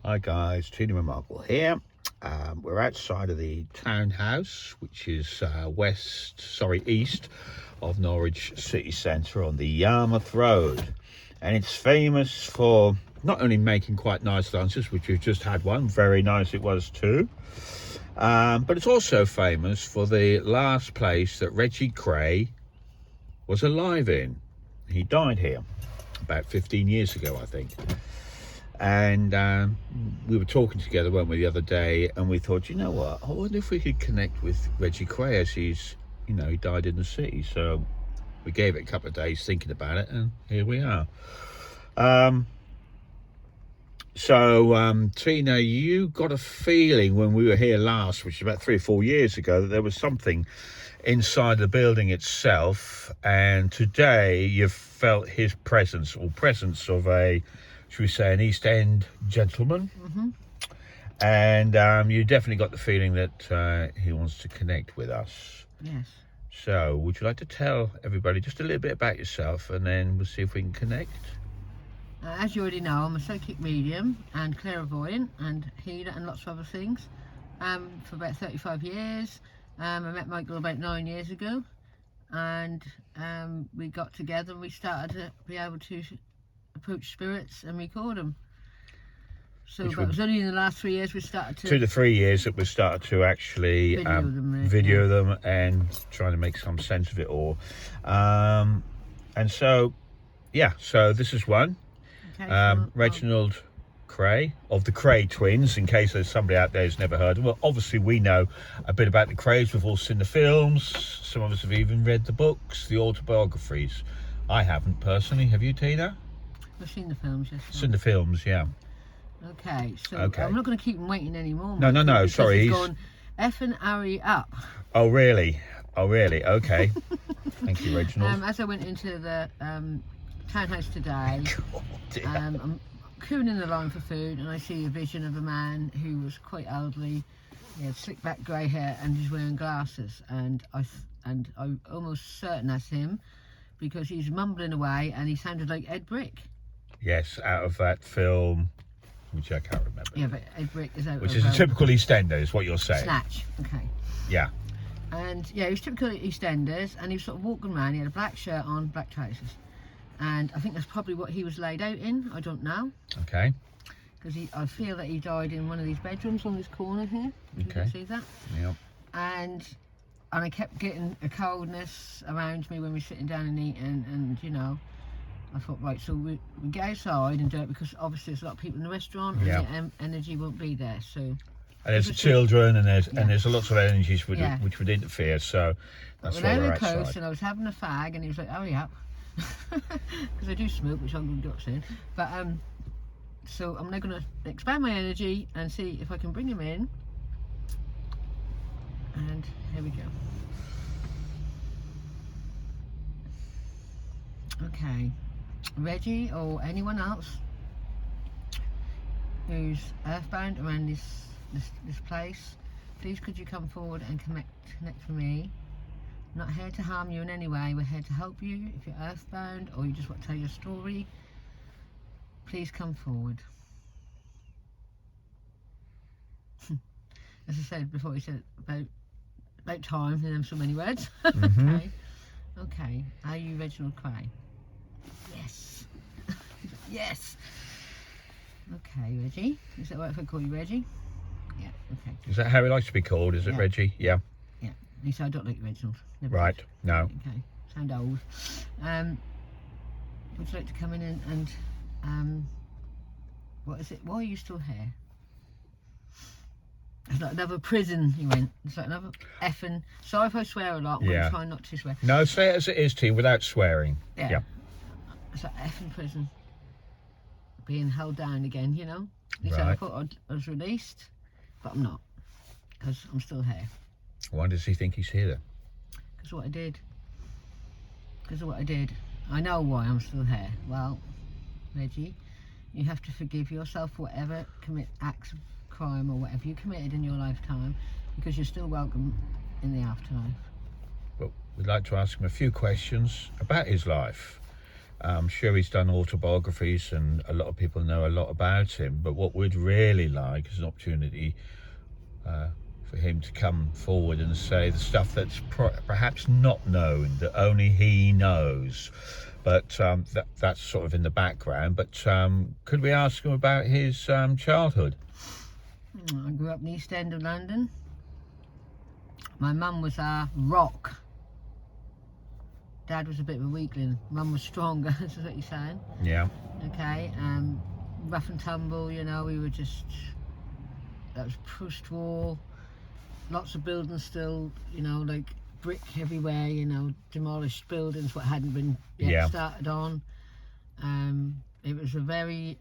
Hi guys, Tina and Michael here. We're outside of the townhouse, which is east of Norwich city centre on the Yarmouth Road, and it's famous for not only making quite nice lunches, which we've just had one, very nice it was too, but it's also famous for the last place that Reggie Kray was alive in. He died here about 15 years ago, I think. And we were talking together, weren't we, the other day, and we thought, you know what, I wonder if we could connect with Reggie Kray, as he died in the city. So we gave it a couple of days thinking about it, and here we are. Tina, you got a feeling when we were here last, which is about 3 or 4 years ago, that there was something inside the building itself, and today you've felt his presence, or presence of a, should we say, an East End gentleman. Mm-hmm. And you definitely got the feeling that he wants to connect with us. Yes. So would you like to tell everybody just a little bit about yourself, and then we'll see if we can connect? As you already know, I'm a psychic medium and clairvoyant and healer and lots of other things for about 35 years. I met Michael about 9 years ago, and we got together and we started to be able to approach spirits and record them. So it was only in the last 3 years we started to... 2 to 3 years that we started to actually video them and trying to make some sense of it all. So this is one. Okay, Reginald Kray of the Kray twins, in case there's somebody out there who's never heard of them. Well, obviously we know a bit about the Krays. We've all seen the films. Some of us have even read the books, the autobiographies. I haven't personally. Have you, Tina? I've seen the films, yes. Seen the films, yeah. Okay, so I'm not going to keep him waiting anymore. No, sorry. He's gone effing hurry up. Oh, really? Okay. Thank you, Reginald. As I went into the townhouse today, I'm queuing in the line for food, and I see a vision of a man who was quite elderly. He had slick back grey hair and he's wearing glasses, and I'm almost certain that's him because he's mumbling away and he sounded like Ed Brick. Yes, out of that film, which I can't remember. Yeah, but Ed Brick is out. Which is a typical EastEnder, is what you're saying. Snatch. Okay. Yeah. And yeah, he was typical EastEnders, and he was sort of walking around. He had a black shirt on, black trousers. And I think that's probably what he was laid out in. I don't know. Okay. Because I feel that he died in one of these bedrooms on this corner here. You can see that. Yeah. And I kept getting a coldness around me when we were sitting down and eating, and you know, I thought, right, so we get outside and do it, because obviously there's a lot of people in the restaurant, and the energy won't be there. So. And there's the children, and there's lots of energies which would interfere. So that's why we're outside. Close, and I was having a fag, and he was like, "Hurry up," because I do smoke, which I'm going to do soon. But so I'm now going to expand my energy and see if I can bring him in. And here we go. Okay, Reggie or anyone else who's earthbound around this place, please could you come forward and connect with me. I'm not here to harm you in any way. We're here to help you. If you're earthbound or you just want to tell your story, please come forward. As I said before, he said about time, and then so many words. Mm-hmm. Okay. Are you Reginald Kray? Yes. Yes. Okay, Reggie. Is that right if I call you Reggie? Yeah. Okay. Is that how he likes to be called? Is it Reggie? Yeah. Yeah. He said I don't like Reginald. Never right. did. No. Okay. Sound old. Would you like to come in and what is it? Why are you still here? It's like another prison, he went. It's like another effing... Sorry if I swear a lot. I'm going to try not to swear. No, say it as it is, T, without swearing. Yeah. It's like effing prison. Being held down again, you know? He said I thought I was released, but I'm not. Because I'm still here. Why does he think he's here then? Because of what I did. Because of what I did. I know why I'm still here. Well, Reggie, you have to forgive yourself for whatever acts of crime or whatever you committed in your lifetime, because you're still welcome in the afterlife. Well, we'd like to ask him a few questions about his life. I'm sure he's done autobiographies and a lot of people know a lot about him, but what we'd really like is an opportunity for him to come forward and say the stuff that's perhaps not known, that only he knows. But that's sort of in the background. But could we ask him about his childhood? I grew up in the East End of London. My mum was our rock. Dad was a bit of a weakling. Mum was stronger, that's what you're saying. Yeah. Okay, rough and tumble, you know, we were just, that was post-war, lots of buildings still, you know, like brick everywhere, you know, demolished buildings, what hadn't been yet started on. It was a very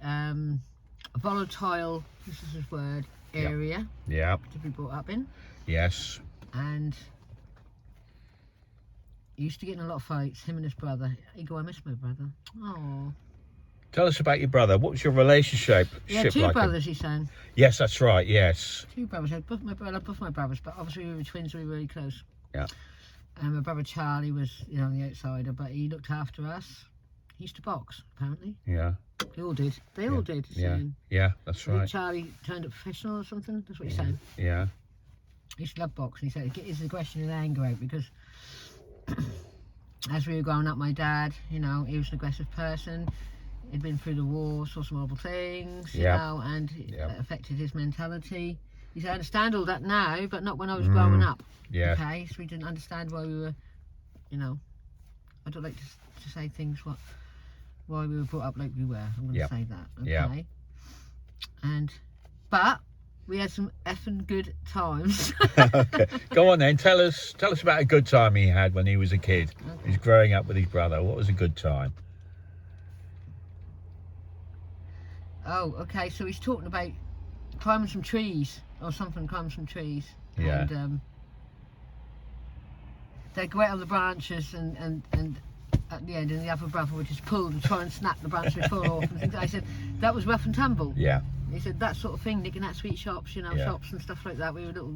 volatile, this is his word, area to be brought up in. Yes. And he used to get in a lot of fights, him and his brother. I miss my brother. Oh. Tell us about your brother. What was your relationship Yeah, two like? brothers, he's saying. Yes, that's right, yes. Two brothers. I had both my brothers, but obviously we were twins, we were really close. Yeah. And my brother Charlie was, you know, the outsider, but he looked after us. He used to box, apparently. Yeah. They all did. They all did. Yeah. Yeah, that's right. Charlie turned up professional or something. That's what he's saying. Yeah. He used to love boxing. He said it get his aggression and anger out because as we were growing up, my dad, you know, he was an aggressive person. He'd been through the war, saw some horrible things, you know, and it affected his mentality. He said, I understand all that now, but not when I was growing up. Yeah. Okay, so we didn't understand why we were, you know, I don't like to say things why we were brought up like we were. I'm going to say that, okay? Yeah. But we had some effing good times. Okay. Go on then, tell us about a good time he had when he was a kid. Okay. He was growing up with his brother. What was a good time? Oh, okay, so he's talking about climbing some trees or something, climbing some trees. Yeah. And they'd go out on the branches and at the end, and the other brother would just pull and try and snap the branch before off and things. I said, that was rough and tumble. Yeah. He said, that sort of thing, nicking at sweet shops, you know, shops and stuff like that. We were little,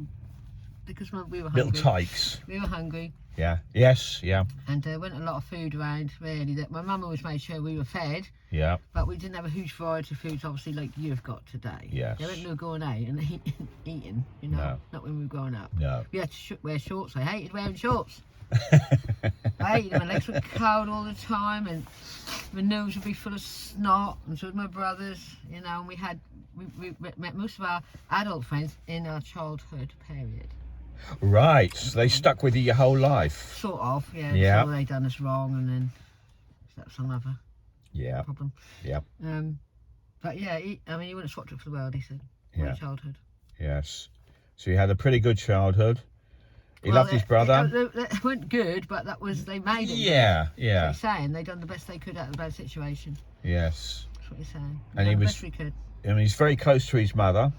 because we were hungry. Little tykes. We were hungry. Yeah. Yes, yeah. And there went a lot of food around, really. That my mum always made sure we were fed. Yeah. But we didn't have a huge variety of foods, obviously, like you've got today. Yes. There wasn't no going out and eating, you know. No. Not when we were growing up. No. We had to wear shorts. I hated wearing shorts. I hated them. My legs were cold all the time, and my nose would be full of snot, and so would my brothers, you know. And we met most of our adult friends in our childhood period. Right, so they stuck with you your whole life. Sort of, yeah. Yeah. So they done us wrong, and then that's some other problem. Yeah. But yeah, he wouldn't have swapped it for the world. He said, my childhood. Yes. So you had a pretty good childhood. He loved his brother. It weren't good, but they made it. Yeah, good. Yeah. He's saying they done the best they could out of the bad situation. Yes. That's what he's saying. And he was. The best we could. I mean, he's very close to his mother.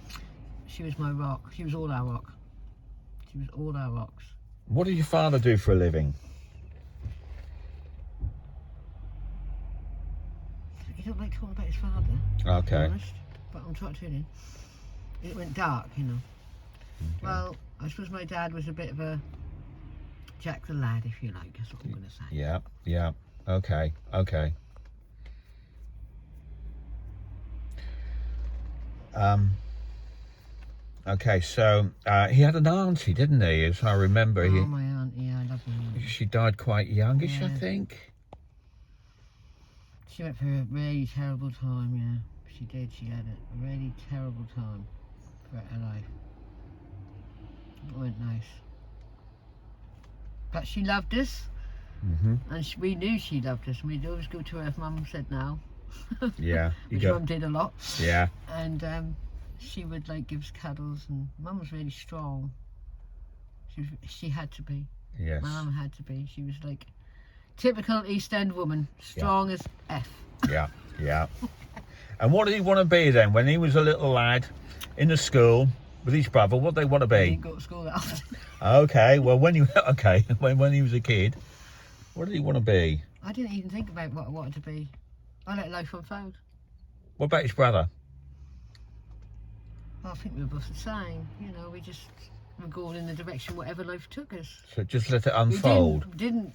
She was my rock. She was all our rock. She was all our rocks. What did your father do for a living? He don't like talking about his father. Okay. To be honest, but I'm trying to tune in. It went dark, you know. Okay. Well, I suppose my dad was a bit of a Jack the Lad, if you like. That's what I'm going to say. Yeah. Yeah. Okay. Okay. Okay, so he had an auntie, didn't he? As I remember. Oh, my auntie, yeah, I love my auntie. She died quite youngish, I think. She went through a really terrible time, yeah. She did. She had a really terrible time throughout her life. It wasn't nice. But she loved us. And we knew she loved us. And we'd always go to her if Mum said no. Yeah. Which Mum did a lot. Yeah. And she would like give us cuddles, and Mum was really strong. She had to be. Yes. My mum had to be. She was like typical East End woman, strong as F. Yeah, yeah. And what did he want to be then? When he was a little lad in the school with his brother, what did they want to be? He didn't go to school that often. Okay, well when he was a kid, what did he want to be? I didn't even think about what I wanted to be. I let life unfold. What about his brother? I think we were both the same. You know, we just were going in the direction whatever life took us. So just let it unfold. We didn't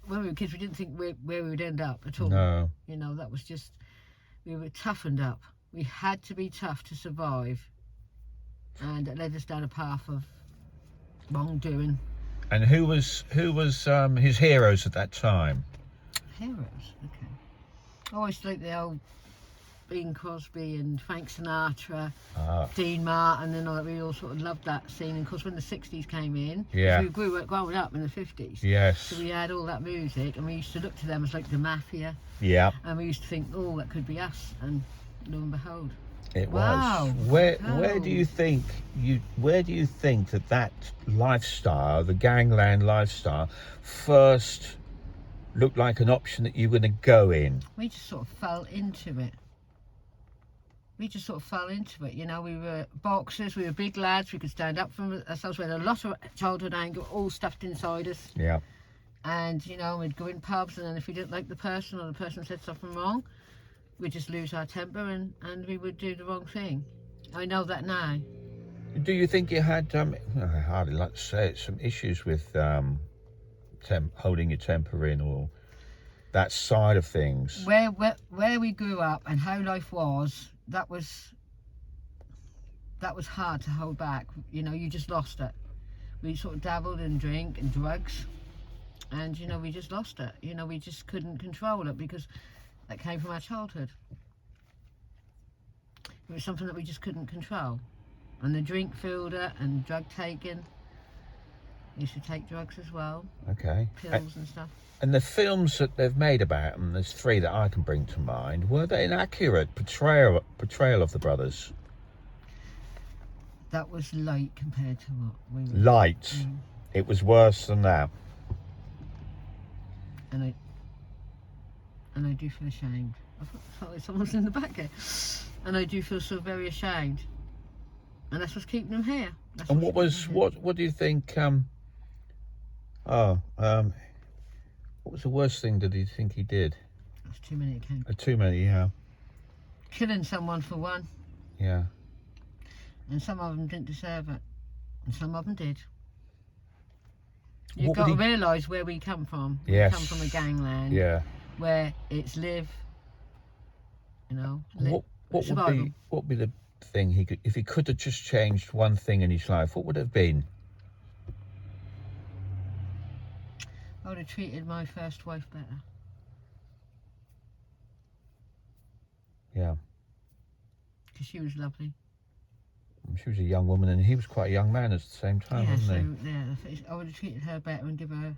when we were kids, we didn't think where we would end up at all. No. You know, that was just, we were toughened up. We had to be tough to survive. And it led us down a path of wrongdoing. And who was his heroes at that time? Heroes, okay. I always like the old Bing Crosby and Frank Sinatra, Dean Martin, and all that. We all sort of loved that scene. And of course, when the 60s came in, Yeah. we grew up growing up in the 50s. Yes. So we had all that music, and we used to look to them as like the mafia. Yeah. And we used to think, oh, that could be us. And lo and behold, It wow. was. Where do you think that lifestyle, the gangland lifestyle, first looked like an option that you were going to go in? We just sort of fell into it. You know, we were boxers, we were big lads, we could stand up for ourselves. We had a lot of childhood anger all stuffed inside us. Yeah. And, you know, we'd go in pubs, and then if we didn't like the person, or the person said something wrong, we'd just lose our temper, and we would do the wrong thing. I know that now. Do you think you had, I hardly like to say it, some issues with holding your temper in, or that side of things? Where we grew up and how life was, that was hard to hold back. You know, you just lost it. We sort of dabbled in drink and drugs, and, you know, we just lost it. You know, we just couldn't control it because that came from our childhood. It was something that we just couldn't control. And the drink filled it, and drug taking. We used to take drugs as well. Okay. Pills and stuff. And the films that they've made about them, there's 3 that I can bring to mind, were they an accurate portrayal of the brothers? That was light compared to what we were. Light. Mm. It was worse than that. And I do feel ashamed. I felt like someone's in the back here. And I do feel so very ashamed. And that's what's keeping them here. And what do you think, what was the worst thing that you think he did? That's too many to count. Too many, yeah. Killing someone for one. Yeah. And some of them didn't deserve it. And some of them did. You've What got would to he- realise where we come from. Yes. We come from a gangland. Yeah. Where it's live, you know. What would be the thing he could, if he could have just changed one thing in his life, what would it have been? I would have treated my first wife better. Yeah. Because she was lovely. She was a young woman, and he was quite a young man at the same time, wasn't he? I would have treated her better and give her.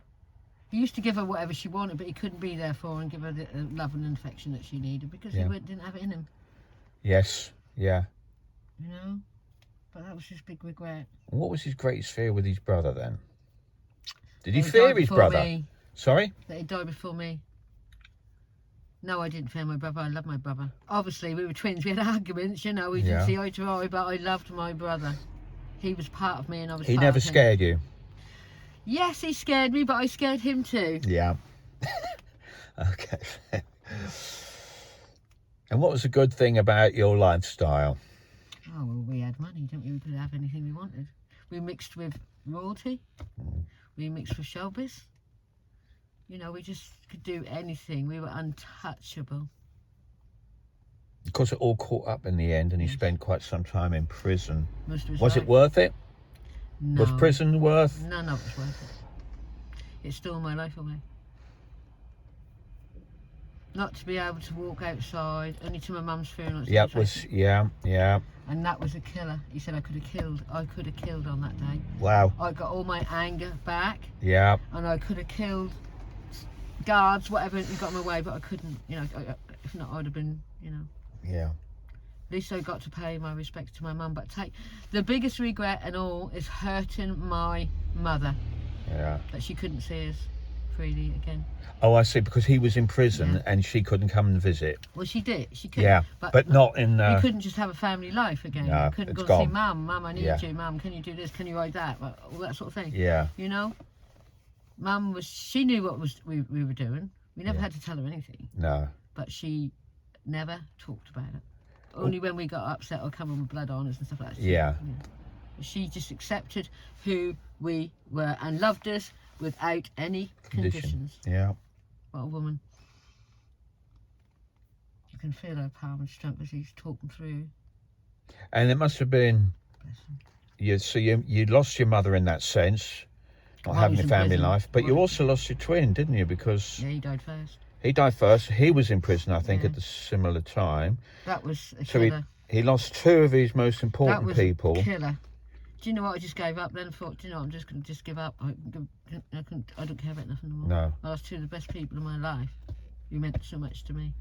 He used to give her whatever she wanted, but he couldn't be there for her and give her the love and affection that she needed because he didn't have it in him. Yes. Yeah. You know, but that was his big regret. And what was his greatest fear with his brother then? Did he fear his brother? Me. Sorry? That he died before me. No, I didn't fear my brother. I love my brother. Obviously, we were twins. We had arguments, you know. We didn't see eye to eye, but I loved my brother. He was part of me, and I was. He part never of him. scared you? Yes, he scared me, but I scared him too. Yeah. Okay. And what was the good thing about your lifestyle? Oh, well, we had money, didn't we? We could have anything we wanted. We mixed with royalty. We mixed with showbiz. You know, we just could do anything. We were untouchable. Of course, it all caught up in the end, and he spent quite some time in prison. Most of his Was life. it worth it? No. Was prison worth? None of it's worth it. It stole my life away. Not to be able to walk outside, only to my mum's funeral. Yeah, yeah. And that was a killer. He said I could have killed on that day. Wow. I got all my anger back. Yeah. And I could have killed guards, whatever, and got them away, but I couldn't, you know, if not I'd have been, you know. Yeah. At least I got to pay my respects to my mum, but the biggest regret and all is hurting my mother. Yeah. That she couldn't see us freely again. Oh, I see, because he was in prison and she couldn't come and visit. Well, she did. She could. Yeah, but not in... we couldn't just have a family life again. No, couldn't it's go gone. and say, Mum, I need you. Mum, can you do this? Can you write that? All that sort of thing. Yeah. You know? Mum she knew what we were doing. We never had to tell her anything. No. But she never talked about it. Only when we got upset or coming with blood on us and stuff like that. Yeah. She just accepted who we were and loved us without any conditions. Yeah. What a woman. You can feel her power and strength as he's talking through. And it must have been, Bless him. you lost your mother in that sense, not While having he a was in family prison. life, but you While- also lost your twin, didn't you? Because Yeah, he died first. he died first. He was in prison, I think, Yeah. at the similar time. That was a So killer. he lost two of his most That important was people. a killer. Do you know what? I just gave up then. Thought, do you know, I'm just going to give up. I don't care about nothing anymore. No. I lost two of the best people in my life who meant so much to me.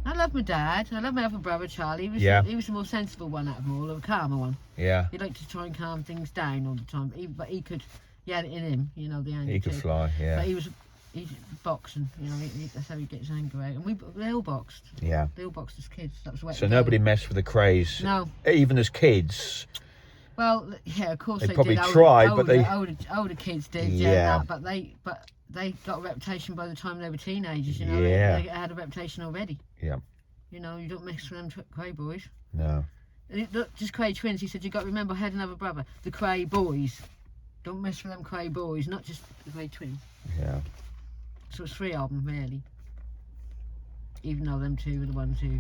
I love my dad. I love my other brother, Charlie. He was the more sensible one out of them all, the calmer one. Yeah. He liked to try and calm things down all the time. But he had it in him, you know, the anger. He could too. fly, yeah. But he's boxing, you know, that's how he gets his anger out. And they all boxed. Yeah. They all boxed as kids. That was where So nobody messed with the Krays. No. Even as kids. Well, yeah, of course They they probably did. tried, but they- older kids did. Yeah. But they got a reputation by the time they were teenagers. You know, Yeah. they had a reputation already. Yeah. You know, you don't mix with them Kray boys. No. Look, just Kray twins. He said you got to remember, I had another brother, the Kray boys. Don't mess with them Kray boys, not just the Kray twins. Yeah. So it's three of them really. Even though them two were the ones who.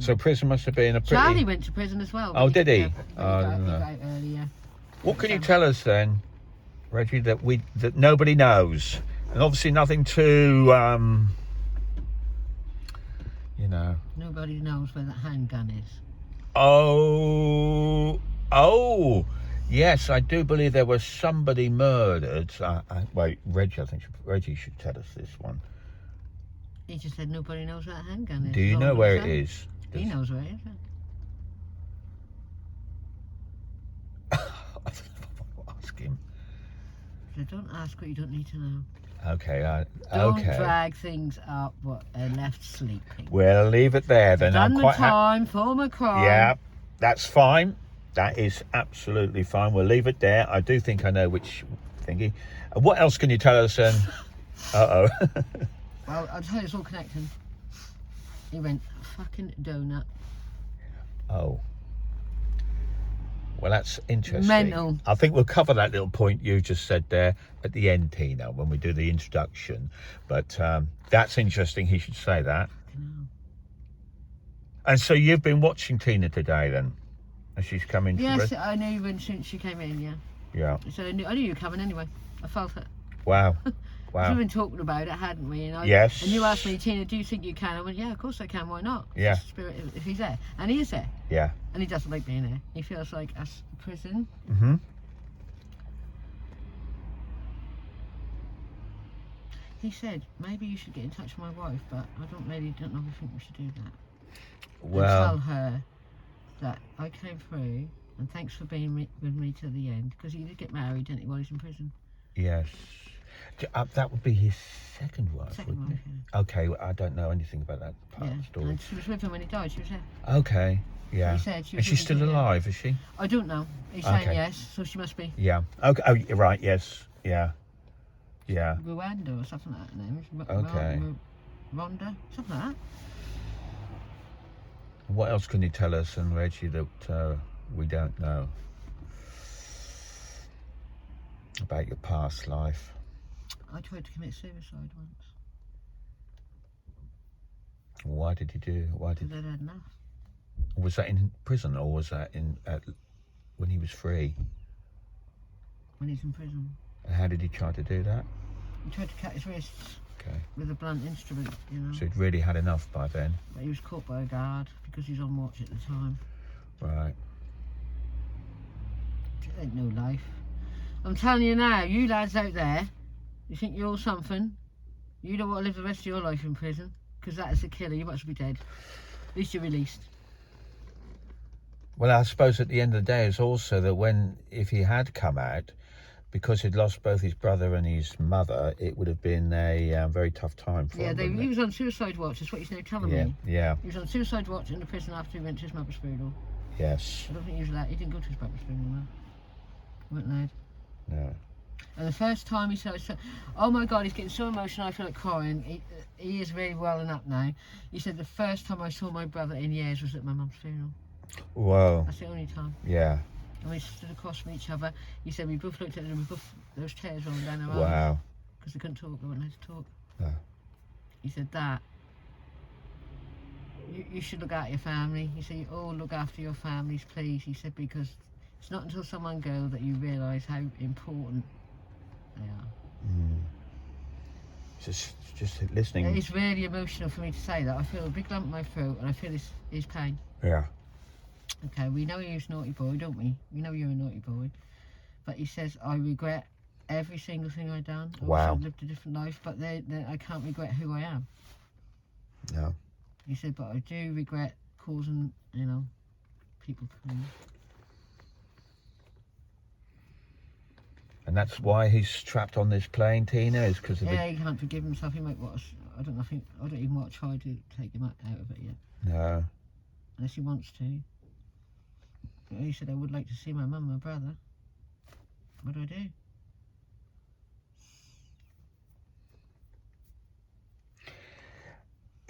So prison must have been a pretty... Charlie went to prison as well. Oh, did he? Yeah, Oh, he I didn't got know. out earlier. What can you tell us then, Reggie, that nobody knows? And obviously nothing to, you know... Nobody knows where that handgun is. Oh, yes, I do believe there was somebody murdered. Wait, Reggie, I think Reggie should tell us this one. He just said nobody knows where that handgun is. Do you That's all know I'm where it saying. is? He knows where it is. Ask him. So don't ask what you don't need to know. Okay, Don't okay. drag things up what are left sleeping. We'll leave it there then. Done I'm my quite time, for my crime. Yeah, that's fine. That is absolutely fine. We'll leave it there. I do think I know which thingy. What else can you tell us then? Uh-oh. Well, I'll tell you, it's all connecting. He went, fucking donut. Oh. Well, that's interesting. Mental. I think we'll cover that little point you just said there at the end, Tina, when we do the introduction. But that's interesting. He should say that. And so you've been watching Tina today then? As she's come into Yes, the... I knew when she came in, yeah. Yeah. So I knew you were coming anyway. I felt it. Wow. Wow. We've been talking about it, hadn't we? And Yes. And you asked me, Tina, do you think you can? I went, yeah, of course I can. Why not? Yeah. It's the spirit, if he's there. And he is there. Yeah. And he doesn't like being there. He feels like us prison. Mm-hmm. He said, maybe you should get in touch with my wife, but I don't know if you think we should do that. Well... And tell her that I came through, and thanks for being with me to the end, because he did get married, didn't he, while he's in prison? Yes. That would be his second wife, Second wouldn't wife, it? Okay, well, I don't know anything about that part Yeah. of the story. And she was with him when he died, she was there. Okay, yeah. He said she And was she's with still him, yeah. alive, is she? I don't know. He's saying Okay. yes, so she must be Yeah. Okay. Oh, you're right. Yes. Yeah. Yeah. Rwanda or something like that. Her name is Okay. Rhonda, something like that. What else can you tell us, and Reggie, that we don't know about your past life? I tried to commit suicide once Why did you do? Why because did? I'd had enough. Was that in prison, or was that when he was free? When he's in prison, And how did he try to do that? he tried to cut his wrists Okay. with a blunt instrument, you know. So he'd really had enough by then. But he was caught by a guard because he was on watch at the time. Right. It ain't no life. I'm telling you now, you lads out there, you think you're all something, you don't want to live the rest of your life in prison, because that is a killer. You must be dead. At least you're released. Well, I suppose at the end of the day, it's also that if he had come out, because he'd lost both his brother and his mother, it would have been a very tough time for Yeah, him. wouldn't he it? was on suicide watch. That's what he's now telling Yeah, me. yeah, He was on suicide watch in the prison after he went to his mother's funeral. yes, I don't think he was allowed. He didn't go to his mother's funeral, no. He wasn't allowed. no. And the first time he said, oh my God, he's getting so emotional, I feel like crying. He is really welling up now. He said, the first time I saw my brother in years was at my mum's funeral. Whoa, That's the only time. yeah. and we stood across from each other. He said we both looked at them, we both, there was tears rolling down our eyes. Wow. Because they couldn't talk, they weren't allowed to talk. No. He said that. You should look after your family. He said, you all look after your families, please. He said, because it's not until someone goes that you realise how important they are. Mm. Just listening. It's really emotional for me to say that. I feel a big lump in my throat and I feel his pain. Yeah. Okay, we know he was a naughty boy, don't we? We know you're a naughty boy. But he says, I regret every single thing I've done. I wish Wow. I'd lived a different life, but I can't regret who I am. No. He said, but I do regret causing, people pain. And that's why he's trapped on this plane, Tina, is because of Yeah, he can't forgive himself. He might watch. I don't even want to try to take him out of it yet. No. Unless he wants to. But he said, I would like to see my mum and my brother. What do I do?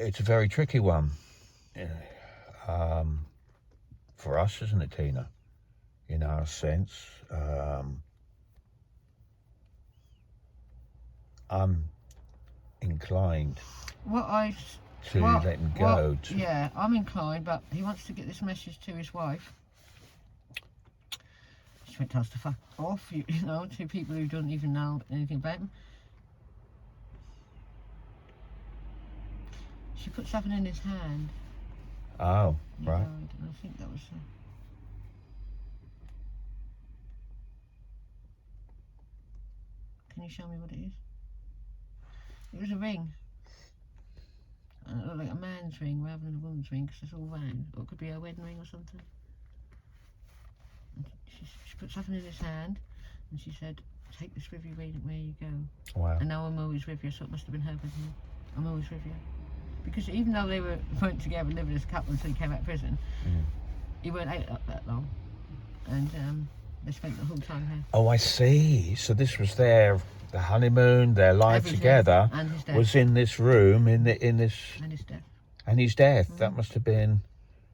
It's a very tricky one. For us, isn't it, Tina? In our sense. I'm inclined to let him go. Yeah, I'm inclined, but he wants to get this message to his wife. She went to us to fuck off, to people who don't even know anything about him. She put something in his hand. Oh, right. And I think that was... Can you show me what it is? It was a ring. And it looked like a man's ring rather than a woman's ring, because it's all round. Or it could be a wedding ring or something. And she put something in his hand, and she said, take this with you where you go. Wow. And now I'm always with you, so it must have been her with you. I'm always with you. Because even though they weren't together living as a couple until he came out of prison, he weren't out that long. And they spent the whole time here. Oh, I see. So this was the honeymoon, their life Everything. together And his death. was in this room, in this... And his death. And his death. That must have been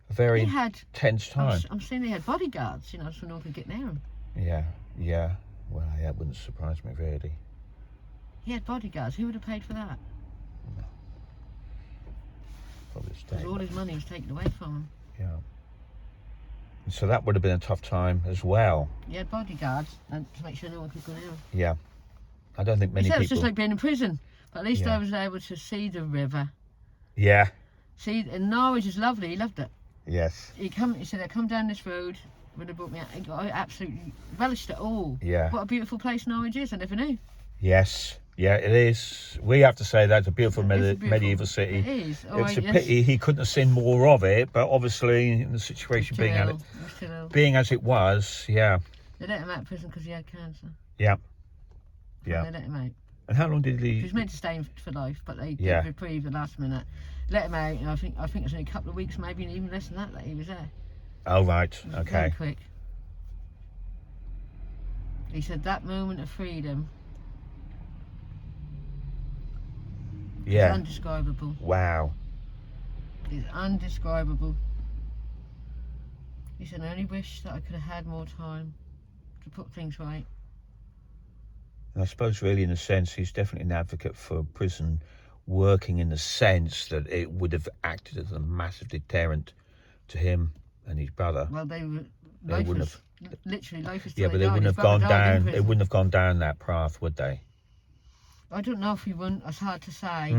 a very tense time. I'm saying they had bodyguards, so no one could get near him. Yeah. Well, that wouldn't surprise me, really. He had bodyguards. Who would have paid for that? No. Probably the state. Because all his money was taken away from him. Yeah. And so that would have been a tough time as well. He had bodyguards and to make sure no one could go near him. Yeah. I don't think many He said people... it's just like being in prison. But at least Yeah. I was able to see the river. Yeah. And Norwich is lovely. He loved it. Yes. He said, I come down this road when they brought me out. I absolutely relished it all. Yeah. What a beautiful place Norwich is. I never knew. Yes. Yeah, it is. We have to say that's a beautiful, medieval city. It is. It's a pity he couldn't have seen more of it, but obviously in the situation being as it was, yeah. They let him out of prison because he had cancer. Yeah. They let him out. And how long did he... He was meant to stay for life, but they did reprieve the last minute. Let him out, and I think it was only a couple of weeks, maybe even less than that he was there. Oh, right. Okay. Very quick. He said that moment of freedom is undescribable. Wow. It's undescribable. He said, I only wish that I could have had more time to put things right. And I suppose really in a sense he's definitely an advocate for prison working in the sense that it would have acted as a massive deterrent to him and his brother. Well, life was yeah, but they wouldn't have gone down. They wouldn't have gone down that path, would they? I don't know if we wouldn't. It's hard to say.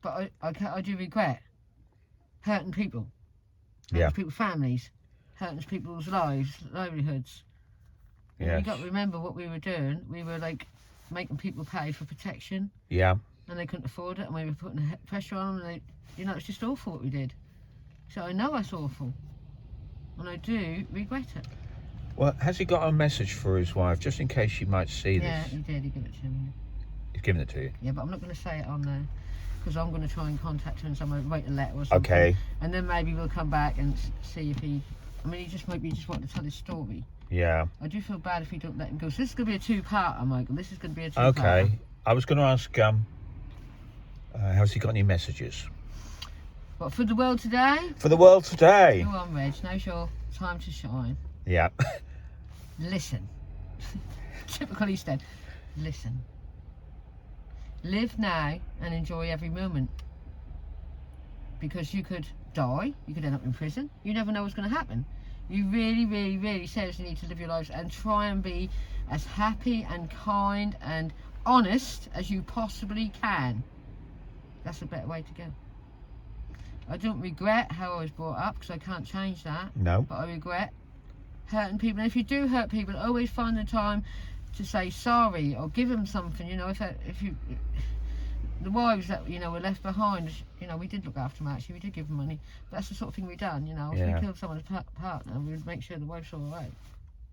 But I do regret hurting people, people's families, hurting people's livelihoods. Yeah. You got to remember what we were doing. We were like making people pay for protection. Yeah. And they couldn't afford it, and we were putting pressure on them. And it's just awful what we did. So I know that's awful, and I do regret it. Well, has he got a message for his wife, just in case she might see this? Yeah, he did. He gave it to me. He's given it to you? Yeah, but I'm not going to say it on there, because I'm going to try and contact him and someone write a letter or something. Okay. And then maybe we'll come back and see if he... I mean, he just might be just wanting to tell his story. Yeah. I do feel bad if we don't let him go. So this is going to be a two-parter, Michael. This is going to be a two-parter. Okay. I was going to ask, has he got any messages? What, for the world today? For the world today. Go on, Reg. Now's your time to shine. Yeah. listen. Typical East End. Listen. Live now and enjoy every moment. Because you could die, you could end up in prison. You never know what's going to happen. You really, really, really seriously need to live your lives and try and be as happy and kind and honest as you possibly can. That's a better way to go. I don't regret how I was brought up because I can't change that. No. But I regret hurting people. And if you do hurt people, always find the time to say sorry or give them something. You know, if you, the wives that were left behind, we did look after them. Actually, we did give them money. But that's the sort of thing we done. If we killed someone's partner, we would make sure the wife's all right.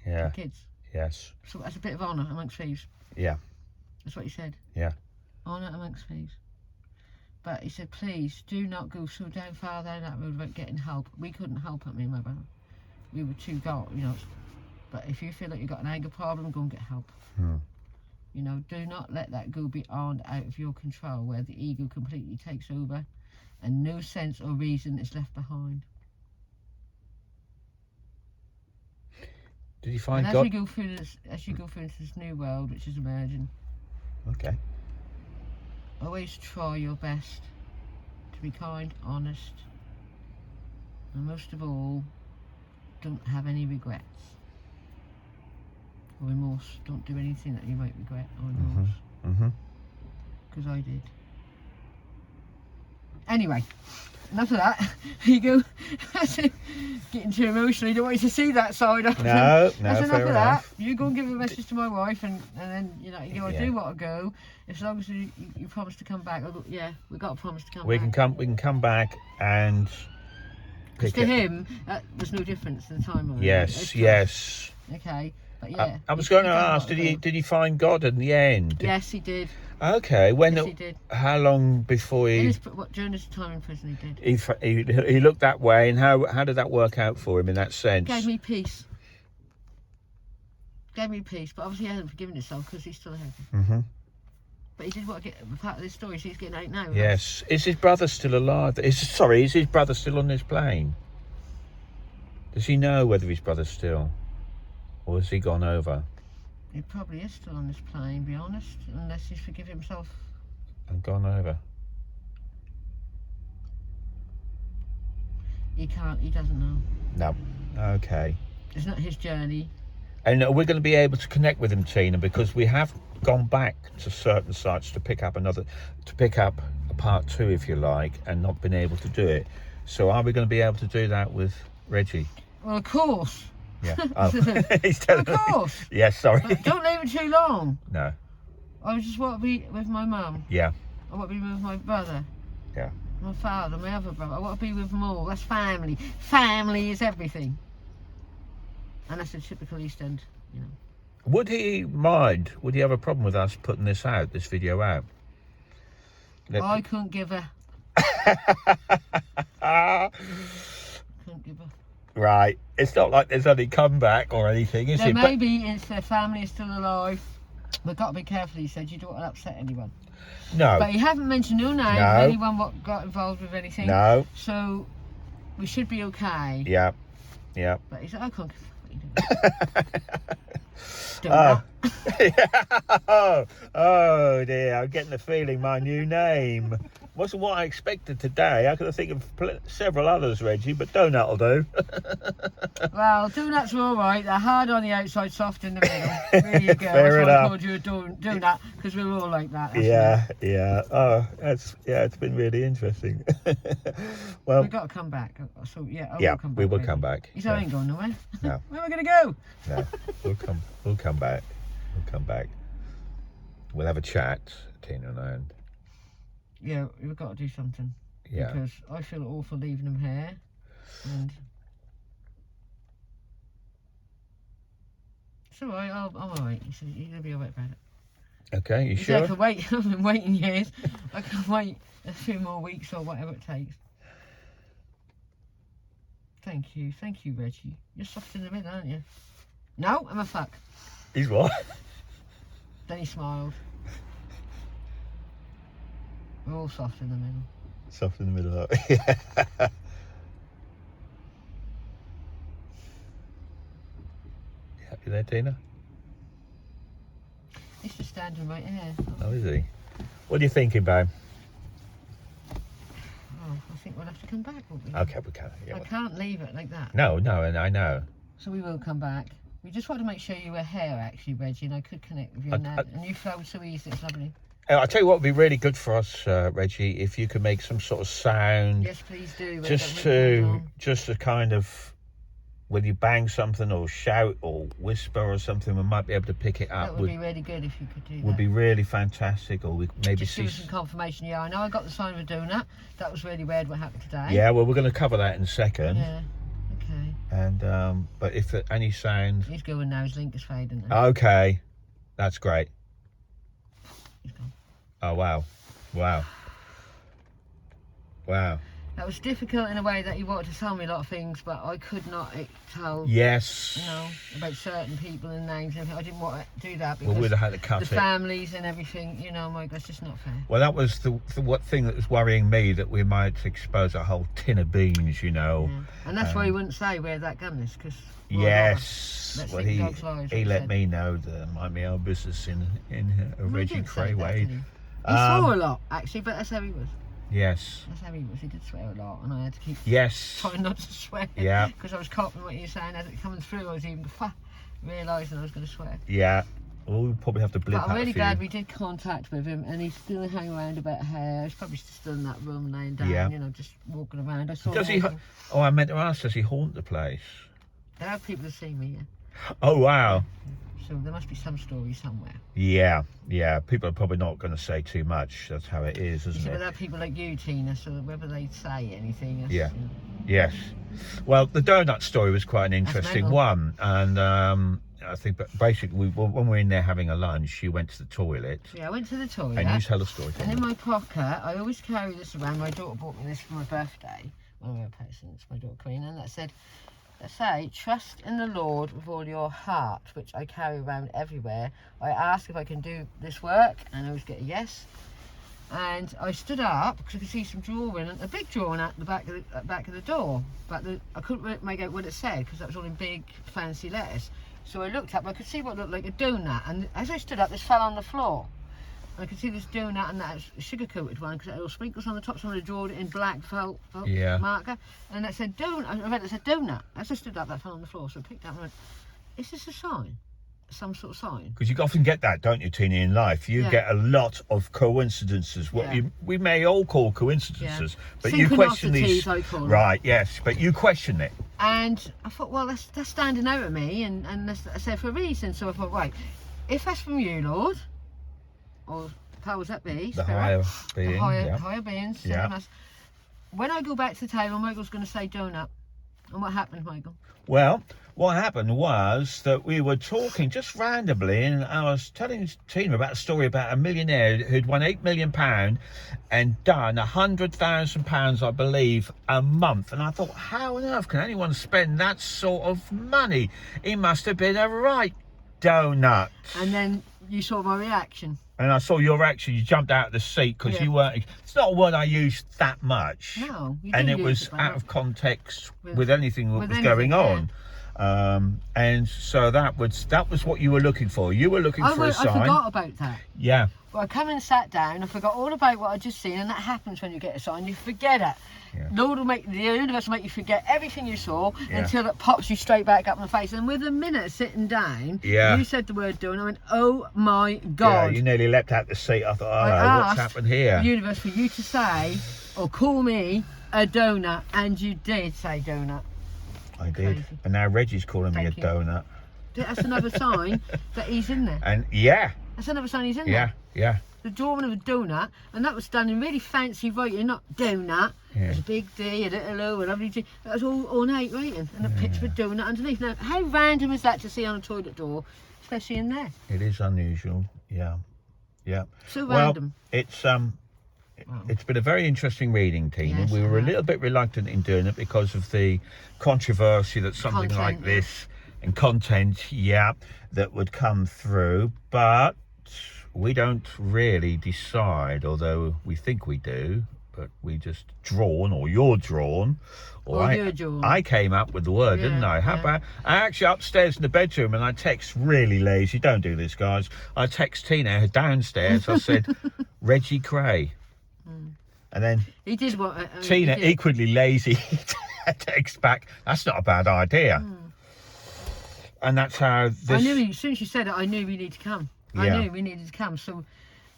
Yeah. The kids. Yes. So that's a bit of honour amongst thieves. Yeah. That's what he said. Yeah. Honour amongst thieves. But he said, please do not go so far down that road about getting help. We couldn't help it, me and my brother. We were too But if you feel like you've got an anger problem, go and get help. Do not let that go beyond out of your control, where the ego completely takes over and no sense or reason is left behind. Did you find and God? As you go through into this new world, which is emerging, Okay. always try your best to be kind, honest, and most of all, don't have any regrets or remorse. Don't do anything that you might regret or remorse. Because I did. Anyway, enough of that. Here you go. Getting too emotional. You don't want you to see that side of it. No, That's enough fair of enough. that. You go and give a message to my wife, and then I do want to go. As long as you promise to come back. Yeah, we've got to promise to come We back. we can come back and Because pick to it. him, there's no difference in the time. Yes. Okay, but yeah. I was going to ask, did he find God in the end? Yes, he did. Okay. Yes, he did. How long before During his time in prison, he did. he looked that way, and how did that work out for him in that sense? Gave me peace. But obviously he hasn't forgiven himself because he's still ahead. But he did want to get part of this story, so he's getting out now. Yes. Is his brother still alive? Is his brother still on this plane? Does he know whether his brother's still, or has he gone over? He probably is still on this plane, be honest, unless he's forgiven himself. And gone over. He doesn't know. No. Okay. It's not his journey. And we're going to be able to connect with him, Tina, because we have gone back to certain sites to pick up a part 2, if you like, and not been able to do it. So are we going to be able to do that with Reggie? Well, of course. Yeah. Oh. He's telling Of course. me. Yes, sorry. But don't leave it too long. No. I just want to be with my mum. Yeah. I want to be with my brother. Yeah. My father, my other brother. I want to be with them all. That's family. Family is everything. And that's a typical East End, Would he mind? Would he have a problem with us putting this video out? I couldn't give a. Couldn't give a. Right. It's not like there's any comeback or anything, is There it? may be if their family is still alive. We've got to be careful, he said. You don't want to upset anyone. No. But he haven't mentioned no name of anyone what got involved with anything. No. So we should be okay. Yeah. Yeah. But he said, I can't give a fuck. Do that. Oh dear, I'm getting the feeling my new name wasn't what I expected today. I could have think of several others, Reggie, but donut will do. Well, donuts are all right. They're hard on the outside, soft in the middle. There you go. Fair That's why enough. I called you a donut, because we're all like that. Yeah. Oh, it's been really interesting. Well, We've got to come back. So yeah, yeah, will come back, we will maybe. come back. He said, I Yeah. ain't going nowhere. No. Where am I going to go? No, we'll come back. We'll come back. We'll have a chat, Tina and I. And Yeah, we've got to do something. yeah. Because I feel awful leaving him here. And it's all right. I'm all right. He said, you're going to be all right about it. Okay, you He said, I sure? can wait. I've been waiting years. I can wait a few more weeks or whatever it takes. Thank you, Reggie. You're soft in the middle, aren't you? No, I'm a fuck. He's what? Then he smiled. We're all soft in the middle. Soft in the middle of it. Yeah. You there, Tina? He's just standing right here. Oh, is he? What are you thinking, babe? Oh, I think we'll have to come back, won't we? Okay, we can. Yeah, I can't leave it like that. no, and I know. So we will come back. We just want to make sure you were here, actually, Reggie, and I could connect with you and you flowed so easy. It's lovely. I'll tell you what would be really good for us, Reggie, if you could make some sort of sound. Yes, please do. Just to kind of, whether you bang something or shout or whisper or something, we might be able to pick it up. That would be really good if you could do that. Would be really fantastic, or we maybe just see give us some confirmation. Yeah, I know I got the sign of a donut. That was really weird what happened today. Yeah, well, we're going to cover that in a second. Yeah, okay. And but if any sound, He's going now. His link is fading now. okay, that's great. He's gone. Oh wow, wow. That was difficult in a way that he wanted to tell me a lot of things, but I could not tell. Yes. You know, about certain people and names and everything. I didn't want to do that because Well, we'd have had to cut the families and everything. You know, Mike, that's just not fair. Well, that was the what thing that was worrying me, that we might expose a whole tin of beans, you know. Yeah. And that's why he wouldn't say where that gun is, because. Yes. Well, he let said. me know that mind my own business in a Reggie Kray way. He swore a lot, actually, but that's how he was. Yes. That's how he was. He did swear a lot, and I had to keep trying not to swear. Yeah. Because I was copying what you were saying as it coming through. I was even realising I was going to swear. Yeah. Well, we'll probably have to blip out But I'm really a few. glad we did contact with him, and he's still hanging around about here. He's probably still in that room laying down, you know, just walking around. I saw Does he? Oh, I meant to ask. Does he haunt the place? There are people who see me, yeah. Oh wow. So there must be some story somewhere. Yeah. People are probably not going to say too much. That's how it is, isn't But it? there are people like you, Tina, so whether they say anything. Is, Yeah. You know. Yes. Well, the donut story was quite an interesting one, and I think, but basically, when we were in there having a lunch, she went to the toilet. Yeah, I went to the toilet. And you tell the story. And in my pocket, I always carry this around. My daughter bought me this for my birthday. One of my presents, my daughter Queen, and that said, say, trust in the Lord with all your heart, which I carry around everywhere. I ask if I can do this work, and I always get a yes. And I stood up because I could see some drawing, a big drawing at the back of the door, but I couldn't make out what it said because that was all in big fancy letters. So I looked up, and I could see what looked like a donut, and as I stood up, this fell on the floor. I could see this donut, and that's a sugar-coated one because it had all sprinkles on the top. Someone had drawn it in black felt marker, and that said donut. I read it said donut. As I stood up, that fell on the floor, so I picked it up and went, is this a sign? Some sort of sign? Because you often get that, don't you, Tina, in life? You get a lot of coincidences. What we may all call coincidences, but you question these. I call right, yes, but you question it. And I thought, well, that's standing out at me, and I said for a reason. So I thought, right, if that's from you, Lord, or powers that be, the spirit, higher being, higher beings, when I go back to the table, Michael's going to say donut. And what happened, Michael? Well, what happened was that we were talking just randomly, and I was telling Tina about a story about a millionaire who'd won £8 million and done £100,000, I believe, a month. And I thought, how on earth can anyone spend that sort of money? He must have been a right donut. And then you saw my reaction. And I saw your reaction. You jumped out of the seat because you weren't. It's not a word I used that much. No, you and it was out of context with anything that was going on. And so that was what you were looking for. You were looking for a sign. I forgot about that. Yeah. Well, I come and sat down. I forgot all about what I'd just seen, and that happens when you get a sign. You forget it. Yeah. Lord will the universe will make you forget everything you saw until it pops you straight back up in the face. And with a minute sitting down, you said the word donut. I went, oh my God. Yeah, you nearly leapt out the seat. I thought, what's happened here? The universe for you to say or call me a donut, and you did say donut. I did. Crazy. And now Reggie's calling me a donut. That's another sign that he's in there. And that's another sign he's in there. Yeah. The drawing of a donut, and that was done in really fancy writing, not donut. Yeah. There's a big D, a little O, a lovely G. That was all ornate writing, and a picture of a donut underneath. Now, how random is that to see on a toilet door, especially in there? It is unusual. Yeah. So random. It's been a very interesting reading, Tina. Yes, we were a little bit reluctant in doing it because of the controversy that something like this and content, that would come through. But we don't really decide, although we think we do, but we just drawn, or you're drawn, Or you're drawn. I came up with the word, didn't I? How about, I actually upstairs in the bedroom, and I text really lazy, don't do this, guys. I text Tina downstairs, I said, Reggie Kray. And then He did what? Tina, equally lazy, text back, that's not a bad idea. And that's how this... I knew, as soon as you said it, I knew we needed to come. I knew we needed to come. So,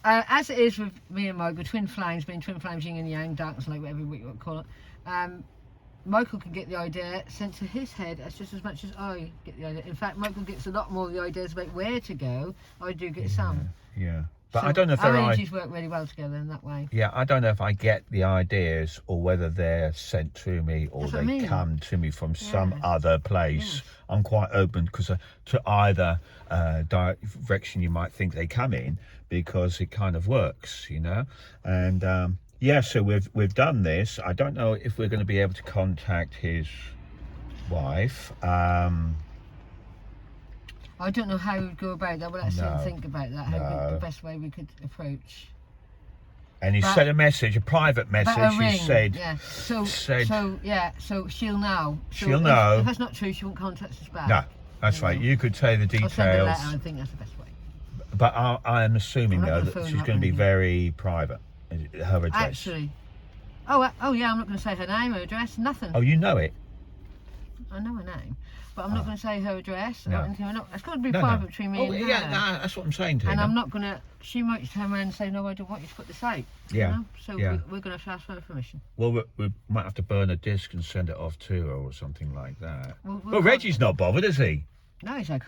as it is with me and Michael, twin flames, being twin flames, yin and yang, darkness, like whatever you want to call it, Michael can get the idea sent to his head as just as much as I get the idea. In fact, Michael gets a lot more of the ideas about where to go. I do get some. Yeah. But So I don't know if our they're... energies work really well together in that way. Yeah, I don't know if I get the ideas or whether they're sent to me or That's what they I mean. come to me from some Yeah. other place. Yes. I'm quite open because to either direction you might think they come in, because it kind of works, you know. And yeah, so we've done this. I don't know if we're going to be able to contact his wife. I don't know how we'd go about that. We'll have to sit and No. think about that. How the best way we could approach. And he sent a message, a private But message. a ring, He said, yeah. So she'll know. So She'll know. If that's not true, she won't contact us back. no, that's right. You could say the I'll send a details. letter. I think that's the best way. But I am assuming, I'm not though, gonna that phone she's her up going to be or anything. very private, her address. Actually, oh yeah, I'm not going to say her name, her address, nothing. Oh, you know it? I know her name, but I'm not going to say her address. No. Or anything. It's got to be No, private no. between me Oh, and her. yeah, no, that's what I'm saying to you. And I'm not going to. She might turn around and say, "No, I don't want you to put this out." Yeah, You know? So yeah. we're going to have to ask for her permission. Well, we might have to burn a disc and send it off to her or something like that. We'll Reggie's not bothered, is he? No, he's like.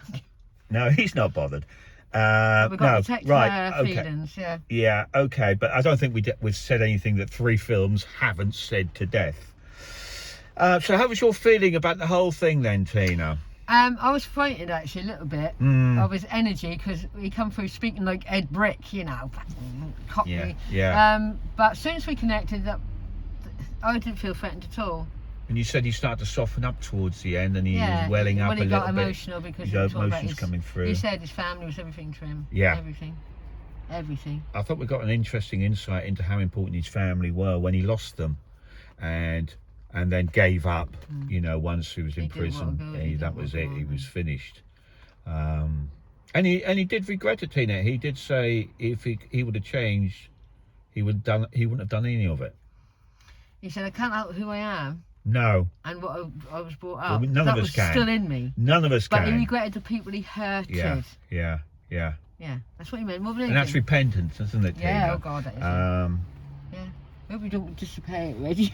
No, he's not bothered. We've got no, to protect right, her okay. feelings, yeah. Yeah, okay, but I don't think we've said anything that 3 films haven't said to death. So how was your feeling about the whole thing then, Tina? I was frightened actually a little bit of his energy, because he come through speaking like Ed Brick, you know, cockney. Yeah. But since we connected, I didn't feel threatened at all. And you said he started to soften up towards the end, and he was welling up when a he little got bit. emotional because He he was got talking about emotions coming through. He said his family was everything to him. Yeah. Everything. I thought we got an interesting insight into how important his family were when he lost them, and then gave up. You know, once he was in He didn't prison, want to go, he that didn't was want it. to He go. was finished. And he did regret it, Tina. He did say if he would have changed, he wouldn't have done any of it. He said, "I can't help who I am No, and what I was brought up." Well, none that of us was can. still in me. none of us But he can. regretted the people he hurted. Yeah. Yeah, that's what he meant more than And that's anything. repentance, isn't it, Tina? Yeah, oh God, that is. Yeah. Hope we don't dissipate, Reggie.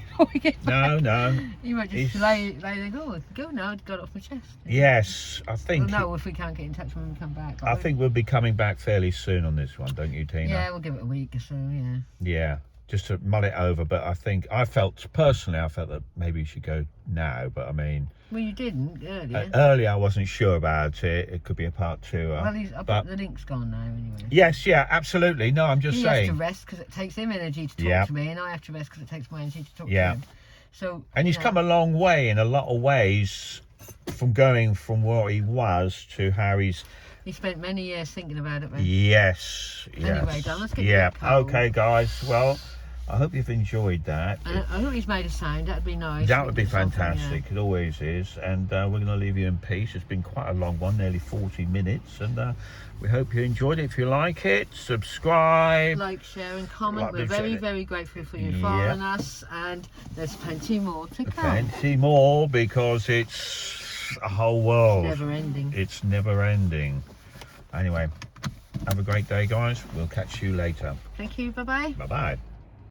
No. You might just lay there, go now, I've got it off my chest. Yes, I think. We'll know if we can't get in touch when we come back. I think we'll be coming back fairly soon on this one, don't you, Tina? Yeah, we'll give it a week or so, yeah. Yeah, just to mull it over. But I felt that maybe you should go now. But I mean, Well, you didn't earlier. earlier I wasn't sure about it. It could be a part 2. Well, I bet the link's gone now anyway. Yes, yeah, absolutely. No, I'm just He has saying. to rest because it takes him energy to talk Yeah. to me, and I have to rest because it takes my energy to talk Yeah. to him. So, And he's come a long way in a lot of ways, from going from where he was to how he's. he spent many years thinking about it, man. Yes. Anyway, Dan, let's get Yeah. to the cold. Okay, guys. Well, I hope you've enjoyed that. And I hope he's made a sound. That'd be nice. That would be Something, fantastic. It always is. And we're going to leave you in peace. It's been quite a long one, nearly 40 minutes. And we hope you enjoyed it. If you like it, subscribe. Like, share and comment. Like We're we've very, said. very grateful for you Yeah. following us. And there's plenty more to come. Plenty more, because it's a whole world. Never ending. It's never ending. Anyway, have a great day, guys. We'll catch you later. Thank you. Bye-bye. Bye-bye.